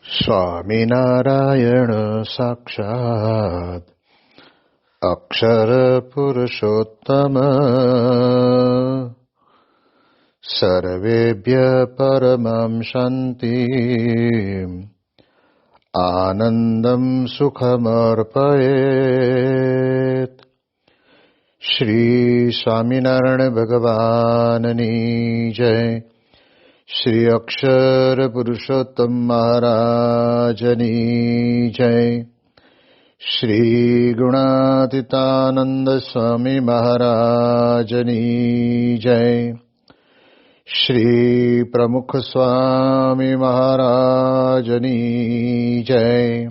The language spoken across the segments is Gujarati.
સ્વામિનારાયણ સાક્ષાત્ અક્ષર પુરુષોત્તમ સર્વેભ્ય પરમં શાંતિ આનંદમ સુખમર્પયેત. શ્રી સ્વામિનારાયણ ભગવાનની જય. શ્રી અક્ષર પુરુષોત્તમ મહારાજની જય. શ્રી ગુણાતીતાનંદ સ્વામી મહારાજની જય. શ્રી પ્રમુખ સ્વામી મહારાજની જય.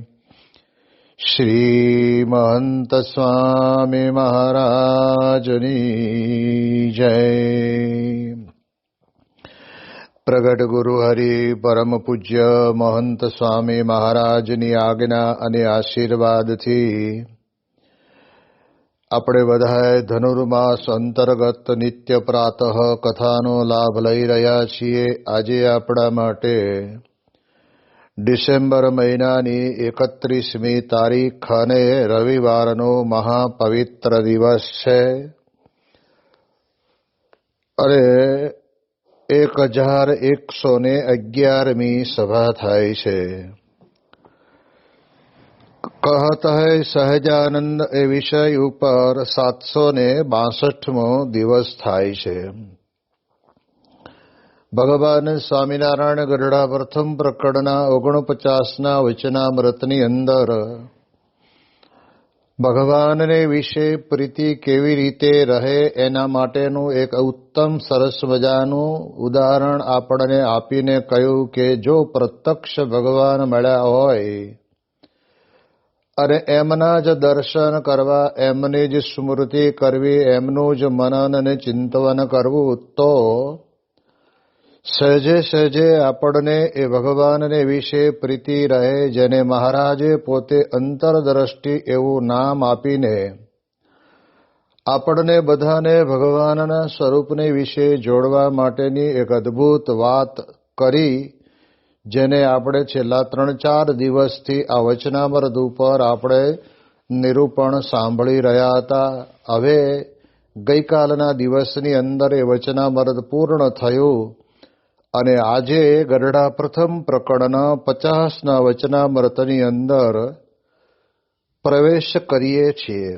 શ્રી મહંત સ્વામી મહારાજની જય. પ્રગટ ગુરુ હરિ પરમ પૂજ્ય મહંત સ્વામી મહારાજની આજ્ઞા અને આશીર્વાદથી આપણે બધાએ ધનુર્માસ અંતર્ગત નિત્ય પ્રાતઃ કથાનો લાભ લઈ રહ્યા છીએ. આજે આપણા માટે ડિસેમ્બર મહિનાની 31મી તારીખ અને રવિવારનો મહાપવિત્ર દિવસ છે. અને 1111મી સભા થાય છે. કહત હૈ સહજાનંદ એ વિષય ઉપર 762મો દિવસ થાય છે. ભગવાન સ્વામિનારાયણ ગઢડા પ્રથમ પ્રકરણના 49ના વચનામૃતની અંદર ભગવાનને વિશે પ્રીતિ કેવી રીતે રહે એના માટેનું એક ઉત્તમ સરસ મજાનું ઉદાહરણ આપણને આપીને કહ્યું કે જો પ્રત્યક્ષ ભગવાન મળ્યા હોય અને એમના જ દર્શન કરવા, એમની જ સ્મૃતિ કરવી, એમનું જ મનન અને ચિંતન કરવું, તો સહેજે સહેજે આપણને એ ભગવાનને વિશે પ્રીતિ રહે, જેને મહારાજે પોતે અંતરદ્રષ્ટિ એવું નામ આપીને આપણને બધાને ભગવાનના સ્વરૂપને વિશે જોડવા માટેની એક અદ્ભુત વાત કરી, જેને આપણે છેલ્લા 3-4 દિવસથી આ વચનામૃત ઉપર આપણે નિરૂપણ સાંભળી રહ્યા હતા. હવે ગઈકાલના દિવસની અંદર એ વચનામૃત પૂર્ણ થયું અને આજે ગઢડા પ્રથમ પ્રકરણના 50ના વચનામૃતની અંદર પ્રવેશ કરીએ છીએ.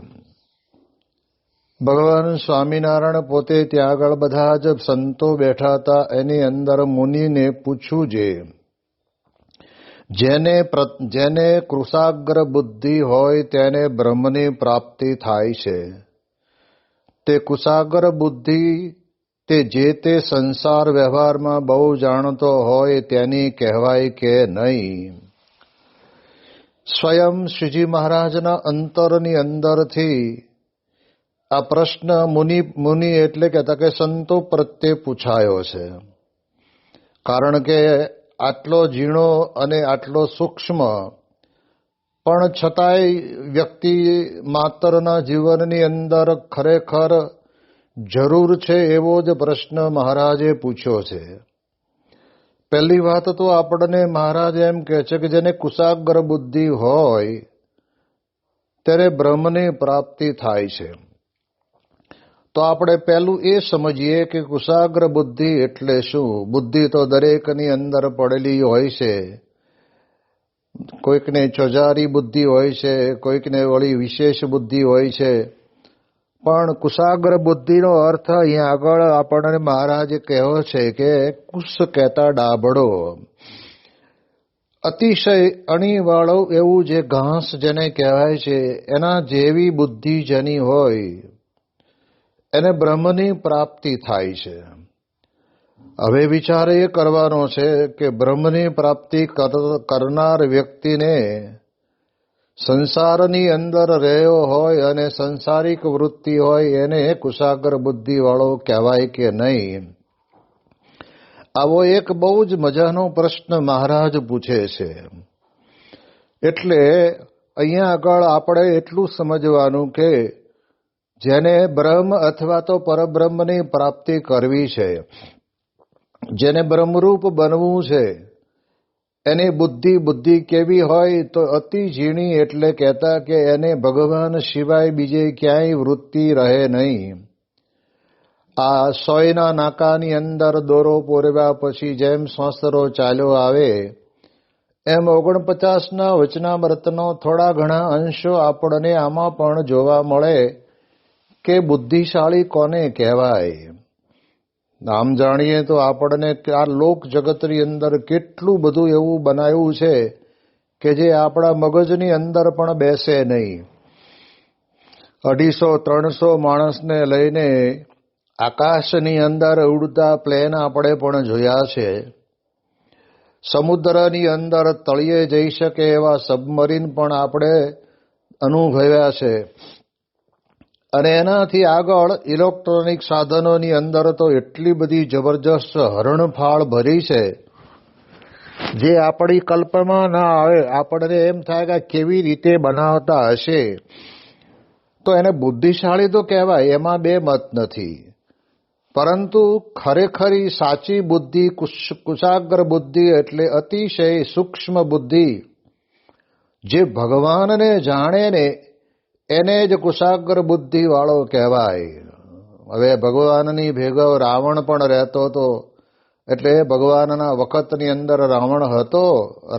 ભગવાન સ્વામિનારાયણ પોતે ત્યાં આગળ બધા જ સંતો બેઠા હતા. એની અંદર મુનિને પૂછ્યું જેને કૃશાગ્ર બુદ્ધિ હોય તેને બ્રહ્મની પ્રાપ્તિ થાય છે. તે કુશાગ્ર બુદ્ધિ તે જે તે સંસાર વ્યવહારમાં બહુ જાણતો હોય તેની કહેવાય કે નહીં. સ્વયં શ્રીજી મહારાજના અંતરની અંદરથી આ પ્રશ્ન મુનિ એટલે કહેતા કે સંતો પ્રત્યે પૂછાયો છે. કારણ કે આટલો ઝીણો અને આટલો સૂક્ષ્મ પણ છતાંય વ્યક્તિ માત્રના જીવનની અંદર ખરેખર જરૂર છે એવો જ પ્રશ્ન મહારાજે પૂછ્યો છે. પહેલી વાત તો આપણને મહારાજ એમ કહે છે કે જેને કુશાગ્ર બુદ્ધિ હોય ત્યારે બ્રહ્મની પ્રાપ્તિ થાય છે. તો આપણે પહેલું એ સમજીએ કે કુશાગ્ર બુદ્ધિ એટલે શું. બુદ્ધિ તો દરેકની અંદર પડેલી હોય છે. કોઈકને ચોજારી બુદ્ધિ હોય છે, કોઈકને વળી વિશેષ બુદ્ધિ હોય છે. પણ કુશાગ્ર બુદ્ધિનો અર્થ અહીંયા આગળ આપણને મહારાજે કહ્યો છે કે કુશ કહેતા ડાબડો, અતિશય અણીવાળો એવું જે ઘાસ જેને કહેવાય છે એના જેવી બુદ્ધિ જેની હોય એને બ્રહ્મની પ્રાપ્તિ થાય છે. હવે વિચાર એ કરવાનો છે કે બ્રહ્મની પ્રાપ્તિ કરનાર વ્યક્તિને સંસારની અંદર રહ્યો હોય અને સંસારિક વૃત્તિ હોય એને કુશાગ્ર બુદ્ધિવાળો કહેવાય કે નહીં. આવો એક બહુ જ મજાનો પ્રશ્ન મહારાજ પૂછે છે. એટલે અહીંયા આગળ આપણે એટલું સમજવાનું કે જેને બ્રહ્મ અથવા તો પરબ્રહ્મની પ્રાપ્તિ કરવી છે, જેને બ્રહ્મરૂપ બનવું છે, એની બુદ્ધિ કેવી હોય તો અતિ ઝીણી, એટલે કહેતા કે એને ભગવાન સિવાય બીજે ક્યાંય વૃત્તિ રહે નહીં. આ સોયના નાકાની અંદર દોરો પોરવ્યા પછી જેમ સંસરો ચાલ્યો આવે એમ 49ના વચનામૃતનો થોડા ઘણા અંશો આપણને આમાં પણ જોવા મળે કે બુદ્ધિશાળી કોને કહેવાય. આમ જાણીએ તો આપણને આ લોક જગતની અંદર કેટલું બધું એવું બનાવ્યું છે કે જે આપણા મગજની અંદર પણ બેસે નહીં. 250-300 માણસને લઈને આકાશની અંદર ઉડતા પ્લેન આપણે પણ જોયા છે. સમુદ્રની અંદર તળિયે જઈ શકે એવા સબમરીન પણ આપણે અનુભવ્યા છે. અને એનાથી આગળ ઇલેક્ટ્રોનિક સાધનોની અંદર તો એટલી બધી જબરજસ્ત હરણફાળ ભરી છે જે આપણી કલ્પનામાં ના આવે. આપણને એમ થાય કે કેવી રીતે બનાવતા હશે. તો એને બુદ્ધિશાળી તો કહેવાય, એમાં બે મત નથી. પરંતુ ખરેખરી સાચી બુદ્ધિ, કુશાગ્ર બુદ્ધિ એટલે અતિશય સૂક્ષ્મ બુદ્ધિ, જે ભગવાનને જાણે ને એને જ કુશાગ્ર બુદ્ધિ વાળો કહેવાય. હવે ભગવાનની ભેગો રાવણ પણ રહેતો હતો, એટલે ભગવાનના વખતની અંદર રાવણ હતો.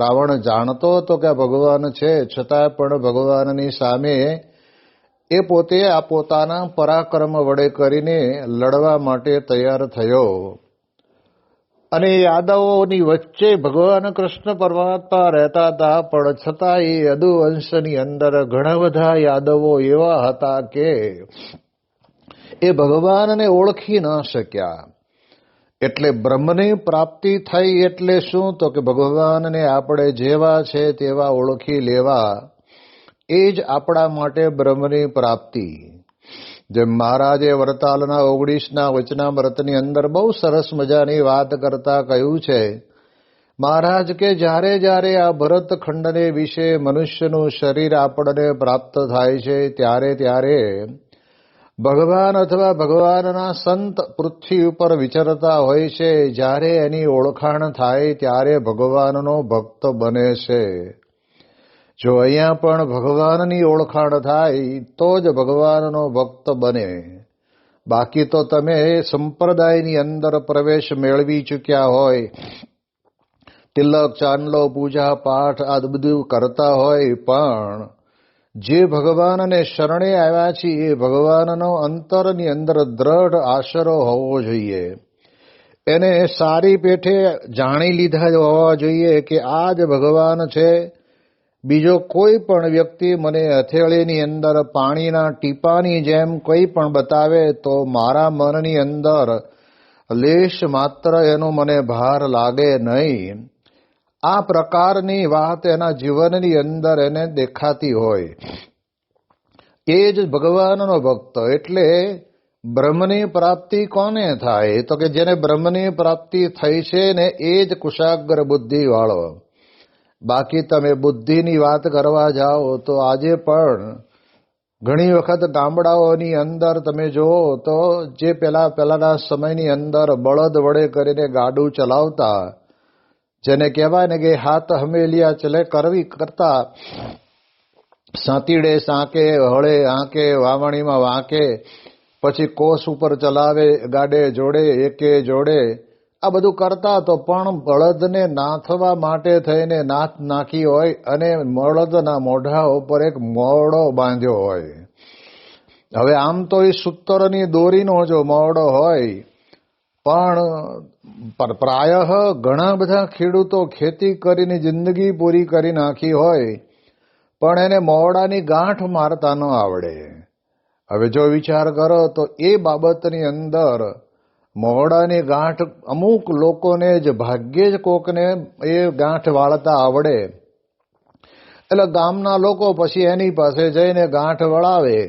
રાવણ જાણતો હતો કે ભગવાન છે, છતાં પણ ભગવાનની સામે એ પોતે આ પોતાના પરાક્રમ વડે કરીને લડવા માટે તૈયાર થયો. અને યાદવોની વચ્ચે ભગવાન કૃષ્ણ પરમાત્મા રહેતા હતા, પણ છતાં એ યદુવંશની અંદર ઘણા બધા યાદવો એવા હતા કે એ ભગવાનને ઓળખી ન શક્યા. એટલે બ્રહ્મની પ્રાપ્તિ થઈ એટલે શું? તો કે ભગવાનને આપણે જેવા છે તેવા ઓળખી લેવા, એ જ આપણા માટે બ્રહ્મની પ્રાપ્તિ. જેમ મહારાજે વરતાલના 19ના વચનામૃતની અંદર બહુ સરસ મજાની વાત કરતા કહ્યું છે. મહારાજ કે જ્યારે જ્યારે આ ભરતખંડને વિશે મનુષ્યનું શરીર આપણને પ્રાપ્ત થાય છે ત્યારે ત્યારે ભગવાન અથવા ભગવાનના સંત પૃથ્વી ઉપર વિચરતા હોય છે. જ્યારે એની ઓળખાણ થાય ત્યારે ભગવાનનો ભક્ત બને છે. જો અહીંયા પણ ભગવાનની ઓળખાણ થાય તો જ ભગવાનનો ભક્ત બને. બાકી તો તમે સંપ્રદાયની અંદર પ્રવેશ મેળવી ચૂક્યા હોય, તિલક ચાંદલો પૂજા પાઠ આ બધું કરતા હોય, પણ જે ભગવાનને શરણે આવ્યા છીએ એ ભગવાનનો અંતરની અંદર દ્રઢ આશરો હોવો જોઈએ. એને સારી પેઠે જાણી લીધા હોવા જોઈએ કે આ જ ભગવાન છે. બીજો કોઈ પણ વ્યક્તિ મને હથેળીની અંદર પાણીના ટીપાની જેમ કોઈ પણ બતાવે તો મારા મનની અંદર લેશ માત્ર એનો મને ભાર લાગે નહીં. આ પ્રકારની વાત એના જીવનની અંદર એને દેખાતી હોય, એ જ ભગવાનનો ભક્ત. એટલે બ્રહ્મની પ્રાપ્તિ કોને થાય? તો કે જેને બ્રહ્મની પ્રાપ્તિ થઈ છે ને એ જ કુશાગ્ર બુદ્ધિ વાળો. બાકી તમે બુદ્ધિની વાત કરવા જાઓ તો આજે પણ ઘણી વખત ગામડાઓની અંદર તમે જુઓ તો જે પહેલાના સમયની અંદર બળદ વડે કરીને ગાડું ચલાવતા, જેને કહેવાય ને કે હાથ હમેલિયા ચલે કરતા, સાંતીડે સાંકે, હળે આંકે, વાવણીમાં વાંકે, પછી કોસ ઉપર ચલાવે, ગાડે જોડે, એકે જોડે, આ બધું કરતા. તો પણ બળદને નાથવા માટે થઈને નાથ નાખી હોય અને બળદના મોઢા ઉપર એક મોરડો બાંધ્યો હોય. હવે આમ તો એ સૂતરની દોરીનો જો મોરડો હોય, પણ પ્રાયઃ ઘણા બધા ખેડૂતો ખેતી કરીને જિંદગી પૂરી કરી નાખી હોય, પણ એને મોરડાની ગાંઠ મારતા ન આવડે. હવે જો વિચાર કરો તો એ બાબતની અંદર મોરડાની ગાંઠ અમુક લોકોને જ, ભાગ્યે જ કોકને એ ગાંઠ વાળતા આવડે. એટલે ગામના લોકો પછી એની પાસે જઈને ગાંઠ વળાવે,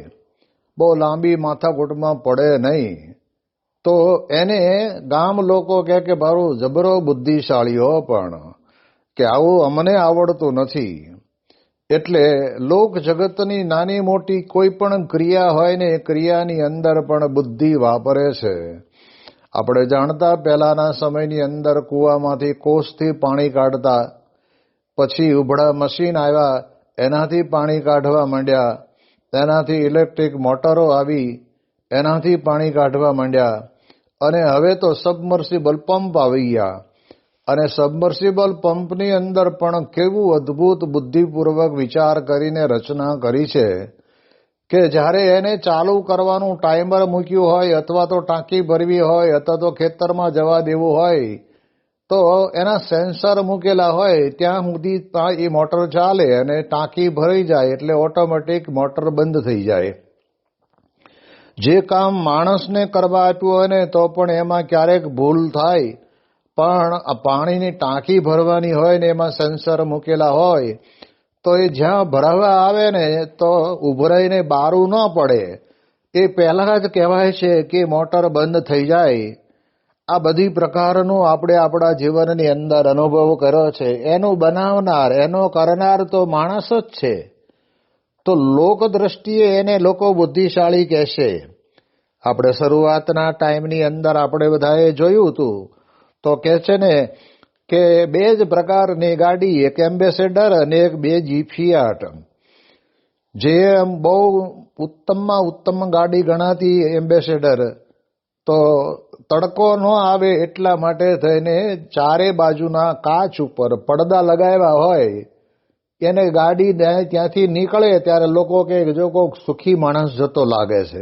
બહુ લાંબી માથાકૂટમાં પડે નહીં. તો એને ગામ લોકો કહે કે મારું જબરો બુદ્ધિશાળી હો, પણ કે આવું અમને આવડતું નથી. એટલે લોક જગતની નાની મોટી કોઈ પણ ક્રિયા હોય ને એ ક્રિયાની અંદર પણ બુદ્ધિ વાપરે છે. આપણે જાણતા પહેલાના સમયની અંદર કૂવામાંથી કોસથી પાણી કાઢતા, પછી ઉભડા મશીન આવ્યા, એનાથી પાણી કાઢવા માંડ્યા, એનાથી ઇલેક્ટ્રિક મોટરો આવી, એનાથી પાણી કાઢવા માંડ્યા, અને હવે તો સબમર્સિબલ પંપ આવી ગયા. અને સબમર્સિબલ પંપની અંદર પણ કેવું અદ્ભુત બુદ્ધિપૂર્વક વિચાર કરીને રચના કરી છે કે જ્યારે એને ચાલુ કરવાનું ટાઈમર મૂક્યું હોય, અથવા તો ટાંકી ભરવી હોય, અથવા તો ખેતરમાં જવા દેવું હોય, તો એના સેન્સર મૂકેલા હોય ત્યાં સુધી એ મોટર ચાલે, અને ટાંકી ભરાઈ જાય એટલે ઓટોમેટિક મોટર બંધ થઈ જાય. જે કામ માણસને કરવા આપ્યું હોય ને તો પણ એમાં ક્યારેક ભૂલ થાય, પણ આ પાણીની ટાંકી ભરવાની હોય ને એમાં સેન્સર મૂકેલા હોય તો એ જ્યાં ભરાવા આવે ને તો ઉભરાઈને બારું ન પડે, એ પહેલાં જ કહેવાય છે કે મોટર બંધ થઈ જાય. આ બધી પ્રકારનું આપણે આપણા જીવનની અંદર અનુભવ કર્યો છે. એનું બનાવનાર, એનો કરનાર તો માણસ જ છે. તો લોક દ્રષ્ટિએ એને લોકો બુદ્ધિશાળી કહેશે. આપણે શરૂઆતના ટાઈમની અંદર આપણે બધાએ જોયું હતું તો કહે છે ને કે બે જ પ્રકારની ગાડી, એક એમ્બેસેડર અને એક BG ફિયાટ. જે બહુ ઉત્તમમાં ઉત્તમ ગાડી ગણાતી એમ્બેસેડર, તો તડકો ન આવે એટલા માટે થઈને ચારે બાજુના કાચ ઉપર પડદા લગાવ્યા હોય, એને ગાડી ત્યાંથી નીકળે ત્યારે લોકો કે જો કોઈક સુખી માણસ જતો લાગે છે.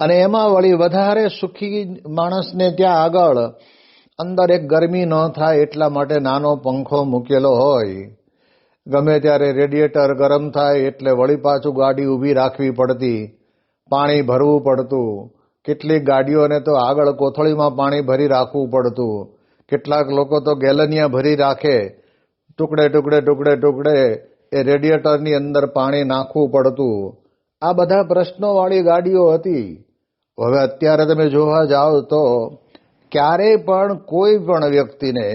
અને એમાં વળી વધારે સુખી માણસને ત્યાં આગળ અંદર એક ગરમી ન થાય એટલા માટે નાનો પંખો મૂકેલો હોય. ગમે ત્યારે રેડિયેટર ગરમ થાય એટલે વળી પાછું ગાડી ઊભી રાખવી પડતી, પાણી ભરવું પડતું. કેટલીક ગાડીઓને તો આગળ કોથળીમાં પાણી ભરી રાખવું પડતું, કેટલાક લોકો તો ગેલનિયા ભરી રાખે, ટુકડે ટુકડે ટુકડે ટુકડે એ રેડિયેટરની અંદર પાણી નાખવું પડતું. આ બધા પ્રશ્નોવાળી ગાડીઓ હતી. હવે અત્યારે તમે જોવા જાઓ તો ક્યારેય પણ કોઈ પણ વ્યક્તિને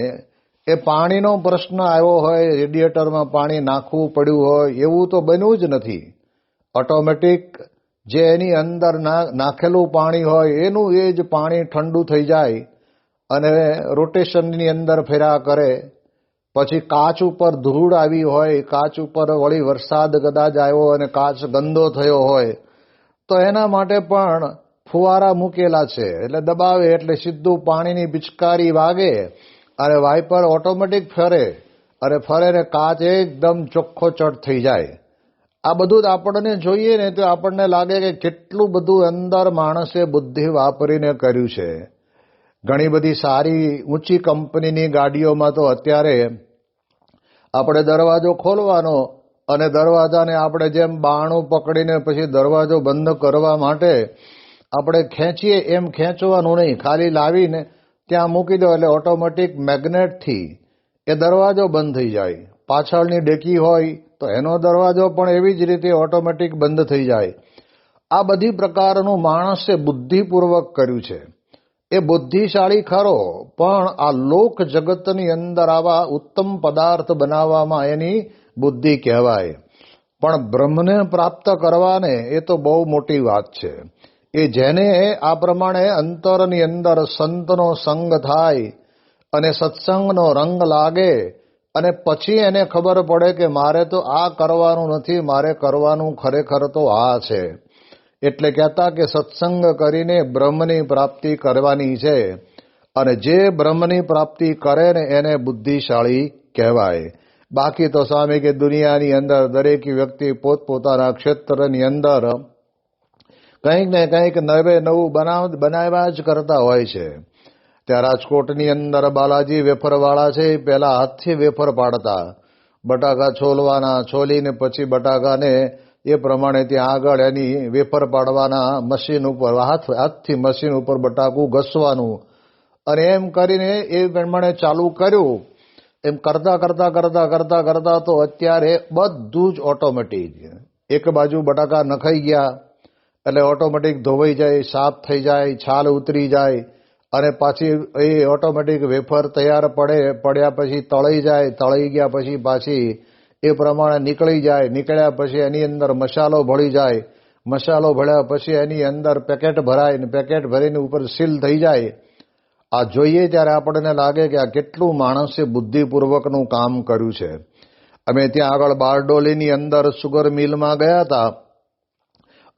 એ પાણીનો પ્રશ્ન આવ્યો હોય, રેડિયેટરમાં પાણી નાખવું પડ્યું હોય એવું તો બન્યું જ નથી. ઓટોમેટિક જે એની અંદર નાખેલું પાણી હોય એનું એ જ પાણી ઠંડુ થઈ જાય અને રોટેશનની અંદર ફેર્યા કરે. પછી કાચ ઉપર ધૂળ આવી હોય, કાચ ઉપર વળી વરસાદ કદાચ આવ્યો અને કાચ ગંદો થયો હોય તો એના માટે પણ ફુવારા મૂકેલા છે, એટલે દબાવે એટલે સીધું પાણીની પિચકારી વાગે અને વાઇપર ઓટોમેટિક ફરે, અને ફરે ને કાચ એકદમ ચોખ્ખો ચટ થઈ જાય. આ બધું જ આપણને જોઈએ ને તો આપણને લાગે કે કેટલું બધું અંદર માણસે બુદ્ધિ વાપરીને કર્યું છે. ઘણી બધી સારી ઊંચી કંપનીની ગાડીઓમાં તો અત્યારે આપણે દરવાજો ખોલવાનો અને દરવાજાને આપણે જેમ બારણું પકડીને પછી દરવાજો બંધ કરવા માટે આપણે ખેંચીએ એમ ખેંચવાનું નહીં, ખાલી લાવીને ત્યાં મૂકી દો એટલે ઓટોમેટિક મેગ્નેટથી એ દરવાજો બંધ થઈ જાય. પાછળની ડેકી હોય તો એનો દરવાજો પણ એવી જ રીતે ઓટોમેટિક બંધ થઈ જાય. આ બધી પ્રકારનું માણસે બુદ્ધિપૂર્વક કર્યું છે. એ બુદ્ધિશાળી ખરો, પણ આ લોક જગતની અંદર આવા ઉત્તમ પદાર્થ બનાવવામાં એની બુદ્ધિ કહેવાય. પણ બ્રહ્મને પ્રાપ્ત કરવાને એ તો બહુ મોટી વાત છે. એ જેને આ પ્રમાણે અંતરની અંદર સંતનો સંગ થાય અને સત્સંગનો રંગ લાગે અને પછી એને ખબર પડે કે મારે તો આ કરવાનું નથી, મારે કરવાનું ખરેખર તો આ છે. એટલે કહેતા કે સત્સંગ કરીને બ્રહ્મની પ્રાપ્તિ કરવાની છે, અને જે બ્રહ્મની પ્રાપ્તિ કરે ને એને બુદ્ધિશાળી કહેવાય. બાકી તો સ્વામી કે દુનિયાની અંદર દરેક વ્યક્તિ પોતપોતાના ક્ષેત્રની અંદર કંઈક ને કંઈક નવે નવું બનાવ્યા જ કરતા હોય છે. ત્યાં રાજકોટની અંદર બાલાજી વેફરવાળા છે, પહેલા હાથથી વેફર પાડતા, બટાકા છોલવાના, છોલીને પછી બટાકાને એ પ્રમાણે ત્યાં આગળ એની વેફર પાડવાના મશીન ઉપર, હાથથી મશીન ઉપર બટાકું ઘસવાનું, અને એમ કરીને એ પ્રમાણે ચાલુ કર્યું. એમ કરતા કરતા કરતા કરતા કરતા તો અત્યારે બધું જ ઓટોમેટિક. એક બાજુ બટાકા નખાઈ ગયા એટલે ઓટોમેટિક ધોવાઈ જાય, સાફ થઈ જાય, છાલ ઉતરી જાય, અને પાછી એ ઓટોમેટિક વેફર તૈયાર પડ્યા પછી તળાઈ જાય, તળાઈ ગયા પછી પાછી એ પ્રમાણે નીકળી જાય, નીકળ્યા પછી એની અંદર મસાલો ભળી જાય, મસાલો ભળ્યા પછી એની અંદર પેકેટ ભરાય ને પેકેટ ભરીને ઉપર સીલ થઈ જાય. આ જોઈએ ત્યારે આપણને લાગે કે આ કેટલું માણસે બુદ્ધિપૂર્વકનું કામ કર્યું છે. અમે ત્યાં આગળ બારડોલીની અંદર સુગર મિલમાં ગયા હતા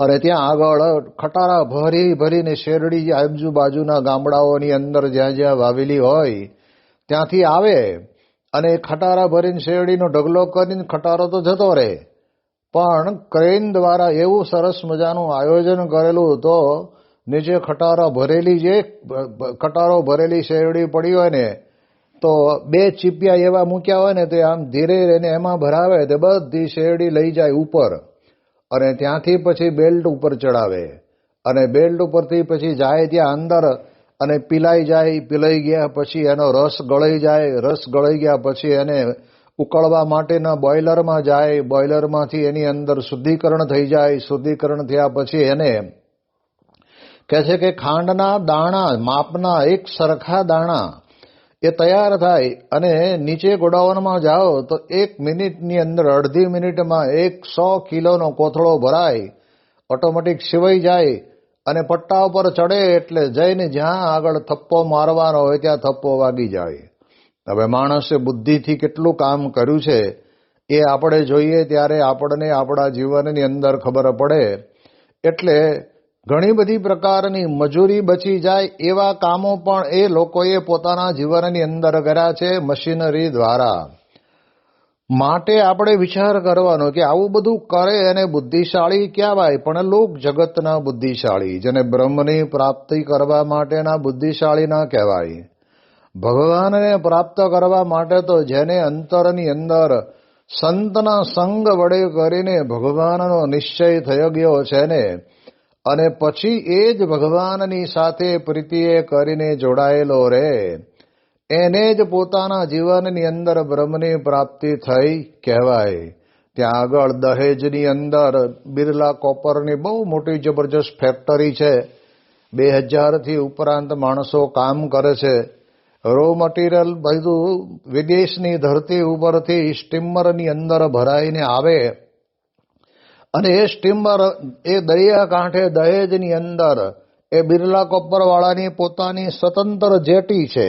અને ત્યાં આગળ ખટારા ભરીને શેરડી આજુબાજુના ગામડાઓની અંદર જ્યાં જ્યાં વાવેલી હોય ત્યાંથી આવે અને ખટારા ભરીને શેરડીનો ઢગલો કરીને ખટારો તો જતો રહે, પણ ક્રેન દ્વારા એવું સરસ મજાનું આયોજન કરેલું તો નીચે ખટારો ભરેલી શેરડી પડી હોય ને તો 2 ચીપિયા એવા મૂક્યા હોય ને તે આમ ધીરે રહીને એમાં ભરાવે તે બધી શેરડી લઈ જાય ઉપર અને ત્યાંથી પછી બેલ્ટ ઉપર ચડાવે અને બેલ્ટ ઉપરથી પછી જાય ત્યાં અંદર અને પીલાઈ ગયા પછી એનો રસ ગળાઈ જાય, રસ ગળાઈ ગયા પછી એને ઉકળવા માટેના બોઇલરમાં જાય, બોઇલરમાંથી એની અંદર શુદ્ધિકરણ થઈ જાય, શુદ્ધિકરણ થયા પછી એને કહે છે કે ખાંડના દાણા માપના એક સરખા દાણા એ તૈયાર થાય અને નીચે ગોડાઉનમાં જાઓ તો 1 મિનિટની અંદર અડધી મિનિટમાં 100 કિલોનો કોથળો ભરાય, ઓટોમેટિક સિવાઈ જાય અને પટ્ટા ઉપર ચડે એટલે જઈને જ્યાં આગળ થપ્પો મારવાનો હોય ત્યાં થપ્પો વાગી જાય. હવે માણસે બુદ્ધિથી કેટલું કામ કર્યું છે એ આપણે જોઈએ ત્યારે આપણને આપણા જીવનની અંદર ખબર પડે. એટલે ઘણી બધી પ્રકારની મજૂરી બચી જાય એવા કામો પણ એ લોકોએ પોતાના જીવનની અંદર કર્યા છે મશીનરી દ્વારા. માટે આપણે વિચાર કરવાનો કે આવું બધું કરે અને બુદ્ધિશાળી કહેવાય, પણ લોક જગતના બુદ્ધિશાળી, જેને બ્રહ્મની પ્રાપ્તિ કરવા માટેના બુદ્ધિશાળી ના કહેવાય. ભગવાનને પ્રાપ્ત કરવા માટે તો જેને અંતરની અંદર સંતના સંગ વડે કરીને ભગવાનનો નિશ્ચય થઈ ગયો છે ને અને પછી એ જ ભગવાનની સાથે પ્રીતિએ કરીને જોડાયેલો રહે એને જ પોતાના જીવનની અંદર બ્રહ્મની પ્રાપ્તિ થઈ કહેવાય. ત્યાં આગળ દહેજની અંદર બિરલા કોપરની બહુ મોટી જબરજસ્ત ફેક્ટરી છે. 2000થી ઉપરાંત માણસો કામ કરે છે. રો મટીરિયલ બધું વિદેશની ધરતી ઉપરથી સ્ટીમરની અંદર ભરાઈને આવે અને એ સ્ટીમર એ દરિયા કાંઠે દહેજની અંદર એ બિરલા કોપરવાળાની પોતાની સ્વતંત્ર જેટી છે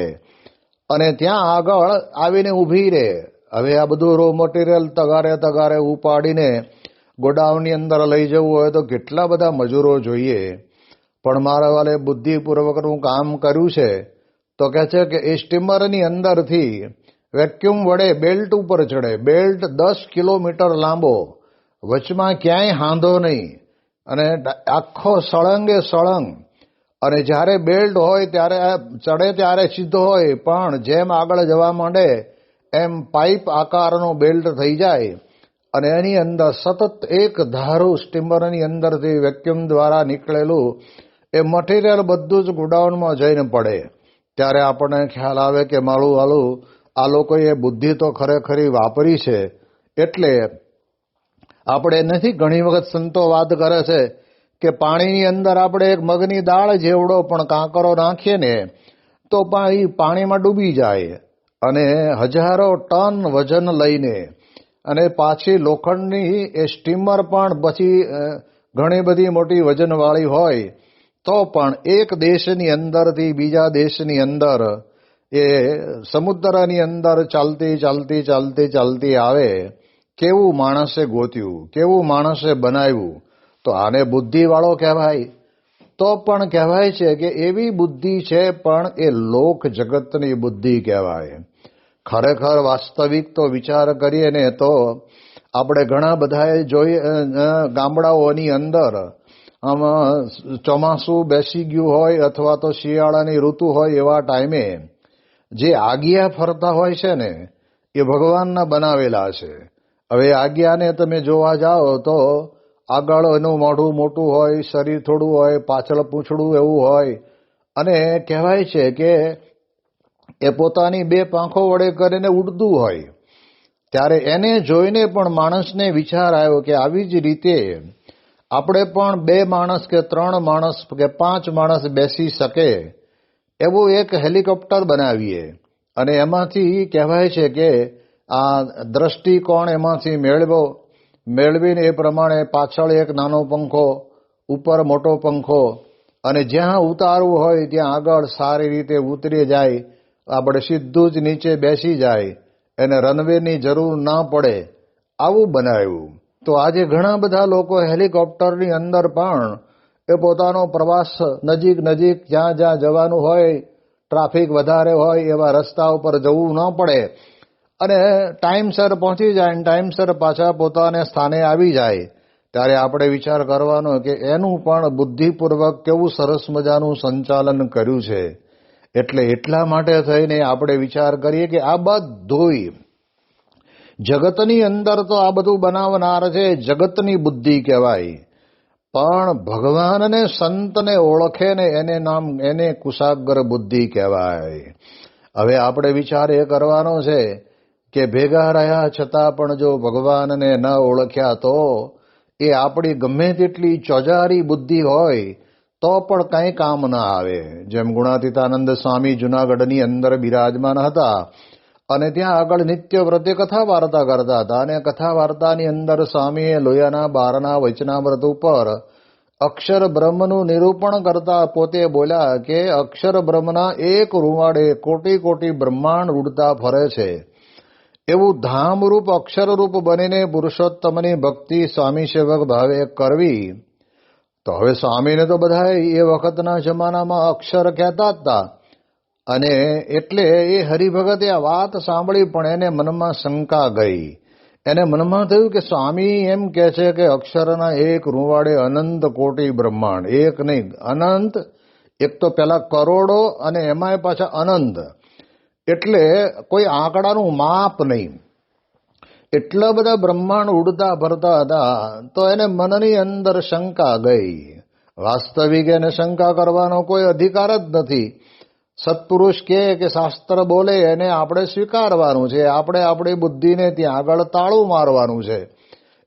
અને ત્યાં આગળ આવીને ઊભી રહે. હવે આ બધું રો મટીરિયલ તગારે ઉપાડીને ગોડાઉનની અંદર લઈ જવું હોય તો કેટલા બધા મજૂરો જોઈએ. પણ મારા વાલે બુદ્ધિપૂર્વકનું કામ કર્યું છે તો કહે છે કે એ સ્ટીમરની અંદરથી વેક્યુમ વડે બેલ્ટ ઉપર ચડે. બેલ્ટ 10 કિલોમીટર લાંબો, વચમાં ક્યાંય હાંધો નહીં અને આખો સળંગે સળંગ. અને જ્યારે બેલ્ટ હોય ત્યારે ચડે ત્યારે સીધો હોય, પણ જેમ આગળ જવા માંડે એમ પાઇપ આકારનો બેલ્ટ થઈ જાય અને એની અંદર સતત એક ધારું સ્ટીમરની અંદરથી વેક્યુમ દ્વારા નીકળેલું એ મટીરિયલ બધું જ ગોડાઉનમાં જઈને પડે. ત્યારે આપણને ખ્યાલ આવે કે માળું આ લોકોએ બુદ્ધિ તો ખરેખરી વાપરી છે. એટલે આપણે નથી, ઘણી વખત સંતો વાત કરે છે કે પાણીની અંદર આપણે એક મગની દાળ જેવડો પણ કાંકરો નાખીએ ને તો પાણીમાં ડૂબી જાય અને હજારો ટન વજન લઈને અને પાછી લોખંડની એ સ્ટીમર પણ પછી ઘણી બધી મોટી વજનવાળી હોય તો પણ એક દેશની અંદરથી બીજા દેશની અંદર એ સમુદ્રની અંદર ચાલતી આવે. કેવું માણસે ગોત્યું, કેવું માણસે બનાવ્યું, તો આને બુદ્ધિવાળો કહેવાય. તો પણ કહેવાય છે કે એવી બુદ્ધિ છે પણ એ લોક જગતની બુદ્ધિ કહેવાય. ખરેખર વાસ્તવિક તો વિચાર કરીએ ને તો આપણે ઘણા બધાએ જોઈએ ગામડાઓની અંદર આમાં ચોમાસું બેસી ગયું હોય અથવા તો શિયાળાની ઋતુ હોય એવા ટાઈમે જે આગિયા ફરતા હોય છે ને એ ભગવાનના બનાવેલા છે. હવે આજ્ઞાને તમે જોવા જાઓ તો આગળ એનું મોઢું મોટું હોય, શરીર થોડું હોય, પાછળ પૂંછડું એવું હોય અને કહેવાય છે કે એ પોતાની 2 પાંખો વડે કરીને ઉડતું હોય. ત્યારે એને જોઈને પણ માણસને વિચાર આવ્યો કે આવી જ રીતે આપણે પણ 2 માણસ કે 3 માણસ કે 5 માણસ બેસી શકે એવું એક હેલિકોપ્ટર બનાવીએ અને એમાંથી કહેવાય છે કે આ દ્રષ્ટિકોણ એમાંથી મેળવીને એ પ્રમાણે પાછળ એક નાનો પંખો, ઉપર મોટો પંખો અને જ્યાં ઉતારવું હોય ત્યાં આગળ સારી રીતે ઉતરી જાય, આપણે સીધું જ નીચે બેસી જાય, એને રનવેની જરૂર ના પડે, આવું બનાવ્યું. તો આજે ઘણા બધા લોકો હેલિકોપ્ટરની અંદર પણ એ પોતાનો પ્રવાસ નજીક જ્યાં જ્યાં જવાનું હોય, ટ્રાફિક વધારે હોય એવા રસ્તા ઉપર જવું ન પડે અને ટાઈમસર પહોંચી જાય અને ટાઈમસર પાછા પોતાને સ્થાને આવી જાય. ત્યારે આપણે વિચાર કરવાનો કે એનું પણ બુદ્ધિપૂર્વક કેવું સરસ મજાનું સંચાલન કર્યું છે. એટલે એટલા માટે થઈને આપણે વિચાર કરીએ કે આ બધુંય જગતની અંદર તો આ બધું બનાવનાર છે, જગતની બુદ્ધિ કહેવાય. પણ ભગવાનને સંતને ઓળખે ને એને કુશાગ્ર બુદ્ધિ કહેવાય. હવે આપણે વિચાર એ કરવાનો છે કે ભેગા રહ્યા છતાં પણ જો ભગવાનને ન ઓળખ્યા તો એ આપણી ગમે તેટલી ચોજારી બુદ્ધિ હોય તો પણ કંઈ કામ ના આવે. જેમ ગુણાતીતાનંદ સ્વામી જૂનાગઢની અંદર બિરાજમાન હતા અને ત્યાં આગળ નિત્ય વ્રતે કથા વાર્તા કરતા હતા અને કથા વાર્તાની અંદર સ્વામીએ લોયાના 12ના વચનામૃત ઉપર અક્ષર બ્રહ્મનું નિરૂપણ કરતા પોતે બોલ્યા કે અક્ષર બ્રહ્મના એક રૂવાડે કોટી કોટી બ્રહ્માંડ ઉડતા ફરે છે. એવું ધામરૂપ અક્ષરરૂપ બનીને પુરુષોત્તમની ભક્તિ સ્વામી સેવક ભાવે કરવી. તો હવે સ્વામીને તો બધા એ વખતના જમાનામાં અક્ષર કહેતા જ હતા અને એટલે એ હરિભગતે આ વાત સાંભળી પણ એને મનમાં શંકા ગઈ. એને મનમાં થયું કે સ્વામી એમ કહે છે કે અક્ષરના એક રૂવાડે અનંત કોટી બ્રહ્માંડ, એક નહીં અનંત, એક તો પેલા કરોડો અને એમાંય પાછા અનંત, એટલે કોઈ આંકડાનું માપ નહીં. એટલા બધા બ્રહ્માંડ ઉડતા ફરતા હતા. તો એને મનની અંદર શંકા ગઈ. વાસ્તવિક એને શંકા કરવાનો કોઈ અધિકાર જ નથી. સત્પુરુષ કે શાસ્ત્ર બોલે એને આપણે સ્વીકારવાનું છે. આપણે આપણી બુદ્ધિને ત્યાં આગળ તાળું મારવાનું છે.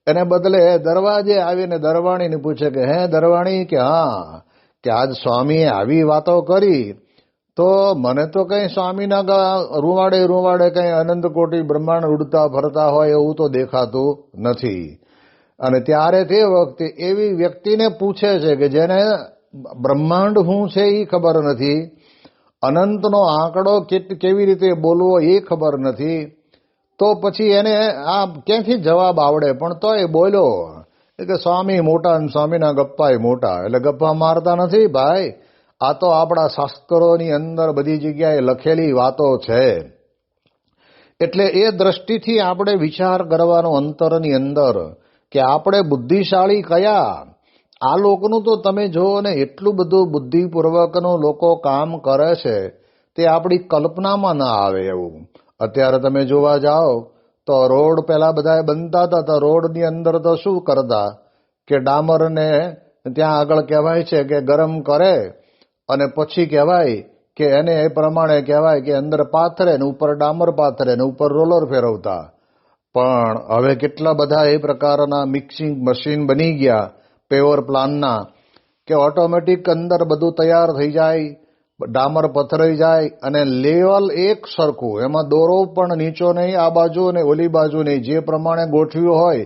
એને બદલે દરવાજે આવીને દરવાણીને પૂછે કે હે દરવાણી કે હા કે આજ સ્વામીએ આવી વાતો કરી તો મને તો કંઈ સ્વામીના રૂવાડે કંઈ અનંત કોટી બ્રહ્માંડ ઉડતા ફરતા હોય એવું તો દેખાતું નથી. અને ત્યારે તે વખતે એવી વ્યક્તિને પૂછે છે કે જેને બ્રહ્માંડ શું છે એ ખબર નથી, અનંતનો આંકડો કેવી રીતે બોલવો એ ખબર નથી, તો પછી એને આ ક્યાંથી જવાબ આવડે? પણ તો એ બોલ્યો કે સ્વામી મોટા અને સ્વામીના ગપ્પાય મોટા. એટલે ગપ્પા મારતા નથી ભાઈ, આ તો આપણા શાસ્ત્રોની અંદર બધી જગ્યાએ લખેલી વાતો છે. એટલે એ દ્રષ્ટિથી આપણે વિચાર કરવાનો અંતરની અંદર કે આપણે બુદ્ધિશાળી કયા. આ લોકોનું તો તમે જુઓ ને એટલું બધું બુદ્ધિપૂર્વકનું લોકો કામ કરે છે તે આપણી કલ્પનામાં ના આવે એવું. અત્યારે તમે જોવા જાઓ તો રોડ પહેલા બધા બનતા હતા તો રોડની અંદર તો શું કરતા કે ડામરને ત્યાં આગળ કહેવાય છે કે ગરમ કરે અને પછી કહેવાય કે એને એ પ્રમાણે કહેવાય કે અંદર પાથરે ને ઉપર ડામર પાથરે ને ઉપર રોલર ફેરવતા. પણ હવે કેટલા બધા એ પ્રકારના મિક્સિંગ મશીન બની ગયા પેવર પ્લાનના કે ઓટોમેટિક અંદર બધું તૈયાર થઈ જાય, ડામર પથરાઈ જાય અને લેવલ એક સરખું, એમાં દોરો પણ નીચો નહીં, આ બાજુ ને ઓલી બાજુ નહીં, જે પ્રમાણે ગોઠવ્યું હોય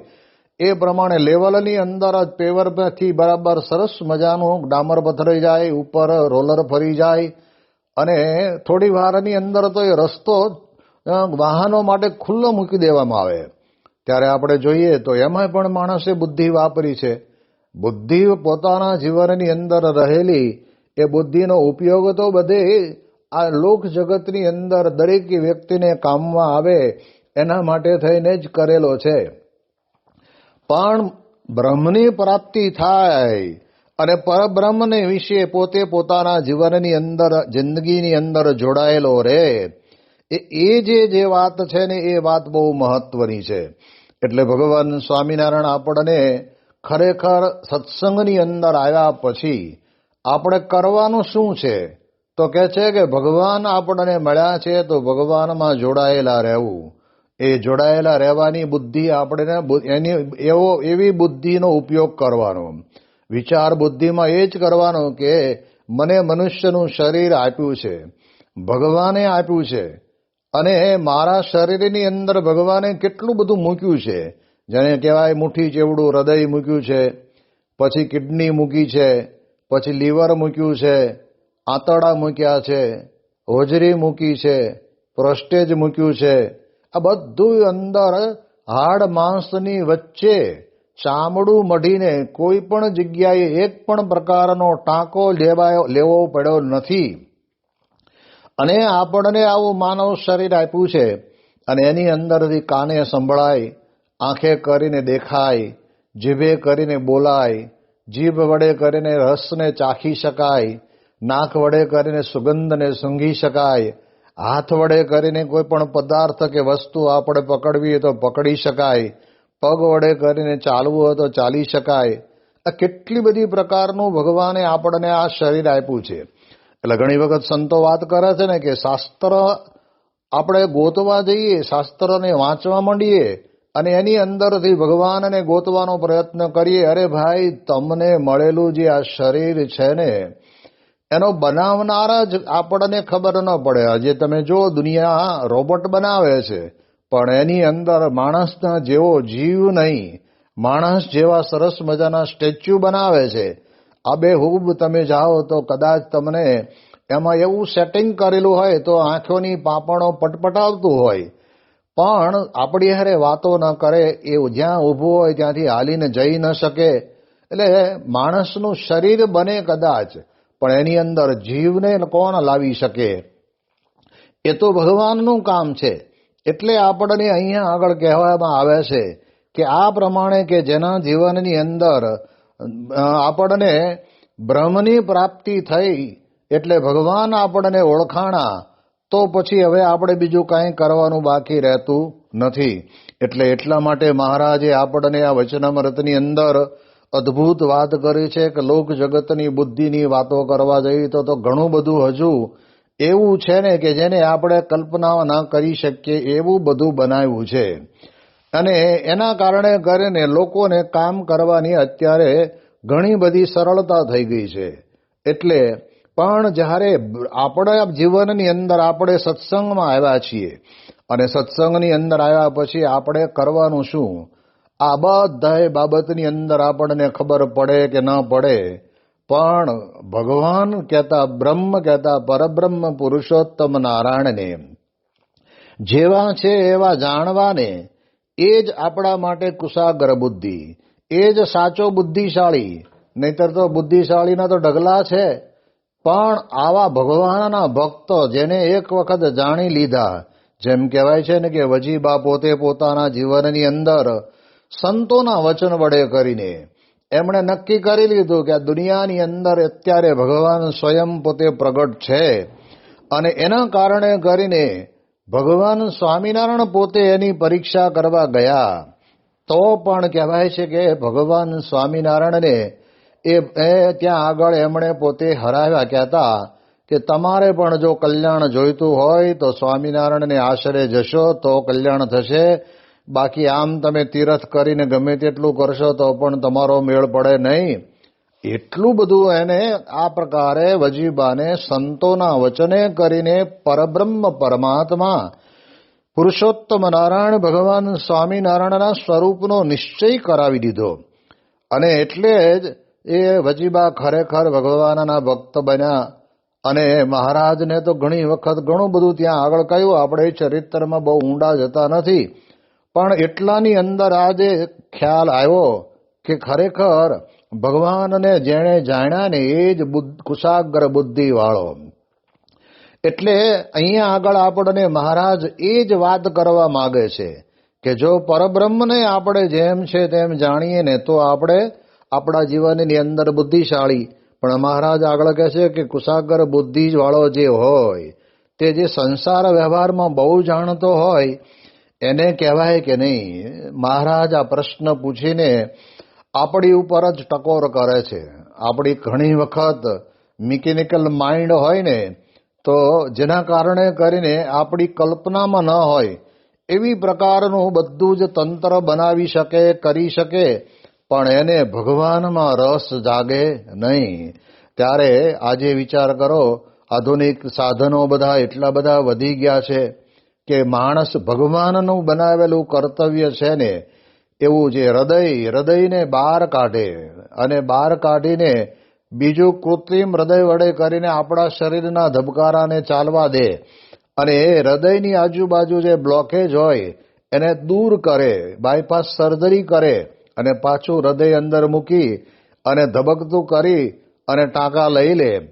એ પ્રમાણે લેવલની અંદર જ પેવરથી બરાબર સરસ મજાનું ડામર પથરાઈ જાય, ઉપર રોલર ફરી જાય અને થોડી વારની અંદર તો એ રસ્તો વાહનો માટે ખુલ્લો મૂકી દેવામાં આવે. ત્યારે આપણે જોઈએ તો એમાં પણ માણસે બુદ્ધિ વાપરી છે. બુદ્ધિ પોતાના જીવનની અંદર રહેલી એ બુદ્ધિનો ઉપયોગ તો બધે આ લોક જગતની અંદર દરેક વ્યક્તિને કામમાં આવે એના માટે થઈને જ કરેલો છે. પણ બ્રહ્મની પ્રાપ્તિ થાય અને પરબ્રહ્મને વિશે પોતે પોતાના જીવનની અંદર જિંદગીની અંદર જોડાયેલો રહે, એ જે વાત છે ને એ વાત બહુ મહત્વની છે. એટલે ભગવાન સ્વામિનારાયણ આપણને ખરેખર સત્સંગની અંદર આવ્યા પછી આપણે કરવાનું શું છે તો કહે છે કે ભગવાન આપણને મળ્યા છે તો ભગવાનમાં જોડાયેલા રહેવું. એ જોડાયેલા રહેવાની બુદ્ધિ આપણે એવી બુદ્ધિનો ઉપયોગ કરવાનો. વિચાર બુદ્ધિમાં એ જ કરવાનો કે મને મનુષ્યનું શરીર આપ્યું છે, ભગવાને આપ્યું છે અને મારા શરીરની અંદર ભગવાને કેટલું બધું મૂક્યું છે. જેને કહેવાય મુઠ્ઠી જેવડું હૃદય મૂક્યું છે, પછી કિડની મૂકી છે, પછી લીવર મૂક્યું છે, આંતરડા મૂક્યા છે, હોજરી મૂકી છે, પ્રોસ્ટેજ મૂક્યું છે. આ બધું અંદર હાડ માંસની વચ્ચે ચામડું મઢીને કોઈ પણ જગ્યાએ એક પણ પ્રકારનો ટાંકો લેવો પડ્યો નથી. અને આપણને આવું માનવ શરીર આપ્યું છે. અને એની અંદરથી કાને સંભળાય, આંખે કરીને દેખાય, જીભે કરીને બોલાય, જીભ વડે કરીને રસને ચાખી શકાય, નાક વડે કરીને સુગંધને સૂંઘી શકાય, હાથ વડે કરીને કોઈ પણ પદાર્થ કે વસ્તુ આપણે પકડવી હોય તો પકડી શકાય, પગ વડે કરીને ચાલવું હોય તો ચાલી શકાય. આ કેટલી બધી પ્રકારનું ભગવાને આપણને આ શરીર આપ્યું છે. એટલે ઘણી વખત સંતો વાત કરે છે ને કે શાસ્ત્ર આપણે ગોતવા જઈએ, શાસ્ત્રને વાંચવા માંડીએ અને એની અંદરથી ભગવાનને ગોતવાનો પ્રયત્ન કરીએ. અરે ભાઈ, તમને મળેલું જે આ શરીર છે ને એનો બનાવનારા જ આપણને ખબર ન પડે. આજે તમે જો દુનિયા રોબોટ બનાવે છે પણ એની અંદર માણસના જેવો જીવ નહીં, માણસ જેવા સરસ મજાના સ્ટેચ્યુ બનાવે છે. આ બેહૂબ તમે જાઓ તો કદાચ તમને એમાં એવું સેટિંગ કરેલું હોય તો આંખોની પાંપણો પટપટાવતું હોય, પણ આપણી હારે વાતો ન કરે, એ જ્યાં ઊભું હોય ત્યાંથી હાલીને જઈ ન શકે. એટલે માણસનું શરીર બને કદાચ, પણ એની અંદર જીવને કોણ લાવી શકે? એ તો ભગવાનનું કામ છે. એટલે આપણને અહીંયા આગળ કહેવામાં આવે છે કે આ પ્રમાણે કે જેના જીવનની અંદર આપણને બ્રહ્મની પ્રાપ્તિ થઈ, એટલે ભગવાન આપણને ઓળખાણા, તો પછી હવે આપણે બીજું કાંઈ કરવાનું બાકી રહેતું નથી. એટલે એટલા માટે મહારાજે આપણને આ વચનામૃતની અંદર અદ્ભુત વાત કરી છે કે લોક જગતની બુદ્ધિની વાતો કરવા જઈએ તો ઘણું બધું હજુ એવું છે ને કે જેને આપણે કલ્પના ન કરી શકીએ એવું બધું બનાવ્યું છે. અને એના કારણે કરીને લોકોને કામ કરવાની અત્યારે ઘણી બધી સરળતા થઈ ગઈ છે. એટલે પણ જ્યારે આપણા જીવનની અંદર આપણે સત્સંગમાં આવ્યા છીએ અને સત્સંગની અંદર આવ્યા પછી આપણે કરવાનું શું, આ બધા બાબતની અંદર આપણને ખબર પડે કે ન પડે, પણ ભગવાન કહેતા, બ્રહ્મ કહેતા પરબ્રહ્મ પુરુષોત્તમ નારાયણને જેવા છે એવા જાણવાને એ જ આપણા માટે કુશાગ્ર બુદ્ધિ, એ જ સાચો બુદ્ધિશાળી. નહીતર તો બુદ્ધિશાળીના તો ઢગલા છે, પણ આવા ભગવાનના ભક્તો જેને એક વખત જાણી લીધા, જેમ કહેવાય છે ને કે વજીબા પોતે પોતાના જીવનની અંદર સંતોના વચન વડે કરીને એમણે નક્કી કરી લીધું કે આ દુનિયાની અંદર અત્યારે ભગવાન સ્વયં પોતે પ્રગટ છે. અને એના કારણે કરીને ભગવાન સ્વામિનારાયણ પોતે એની પરીક્ષા કરવા ગયા, તો પણ કહેવાય છે કે ભગવાન સ્વામિનારાયણને એ ત્યાં આગળ એમણે પોતે હરાવ્યા. કહેતા કે તમારે પણ જો કલ્યાણ જોઈતું હોય તો સ્વામિનારાયણને આશરે જશો તો કલ્યાણ થશે, બાકી આમ તમે તીરથ કરીને ગમે તેટલું કરશો તો પણ તમારો મેળ પડે નહીં. એટલું બધું એને આ પ્રકારે વજીબાને સંતોના વચને કરીને પરબ્રહ્મ પરમાત્મા પુરુષોત્તમ નારાયણ ભગવાન સ્વામિનારાયણના સ્વરૂપનો નિશ્ચય કરાવી દીધો. અને એટલે જ એ વજીબા ખરેખર ભગવાનના ભક્ત બન્યા. અને મહારાજને તો ઘણી વખત ઘણું બધું ત્યાં આગળ કહ્યું, આપણે ચરિત્રમાં બહુ ઊંડા જતા નથી, પણ એટલાની અંદર આજે ખ્યાલ આવ્યો કે ખરેખર ભગવાનને જેણે જાણ્યા ને એ જ કુશાગ્ર બુદ્ધિવાળો. એટલે અહીંયા આગળ આપણને મહારાજ એ જ વાત કરવા માગે છે કે જો પરબ્રહ્મને આપણે જેમ છે તેમ જાણીએ ને તો આપણે આપણા જીવનની અંદર બુદ્ધિશાળી. પણ મહારાજ આગળ કહે છે કે કુશાગ્ર બુદ્ધિવાળો જે હોય તે જે સંસાર વ્યવહારમાં બહુ જાણતો હોય એને કહેવાય કે નહીં. મહારાજ આ પ્રશ્ન પૂછીને આપણી ઉપર જ ટકોર કરે છે. આપણી ઘણી વખત મિકેનિકલ માઇન્ડ હોય ને તો જેના કારણે કરીને આપણી કલ્પનામાં ન હોય એવી પ્રકારનું બધું જ તંત્ર બનાવી શકે, કરી શકે, પણ એને ભગવાનમાં રસ જાગે નહીં. ત્યારે આજે વિચાર કરો, આધુનિક સાધનો બધા એટલા બધા વધી ગયા છે કે માણસ ભગવાનનું બનાવેલું કર્તવ્ય છે ને એવું જે હૃદયને બહાર કાઢે અને બહાર કાઢીને બીજું કૃત્રિમ હૃદય વડે કરીને આપણા શરીરના ધબકારાને ચાલવા દે અને એ હૃદયની આજુબાજુ જે બ્લોકેજ હોય એને દૂર કરે, બાયપાસ સર્જરી કરે અને પાછું હૃદય અંદર મૂકી અને ધબકતું કરી અને ટાંકા લઈ લે.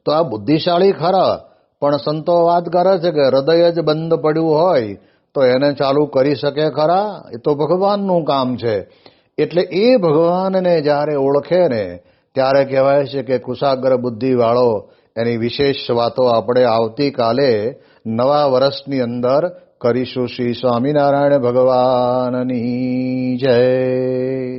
તો આ બુદ્ધિશાળી ખરા, પણ સંતો વાત કરે છે કે હૃદય જ બંધ પડ્યું હોય તો એને ચાલુ કરી શકે ખરા? એ તો ભગવાનનું કામ છે. એટલે એ ભગવાનને જ્યારે ઓળખે ને ત્યારે કહેવાય છે કે કુશાગ્ર બુદ્ધિવાળો. એની વિશેષ વાતો આપણે આવતીકાલે નવા વર્ષની અંદર કરીશું. શ્રી સ્વામિનારાયણ ભગવાનની જય.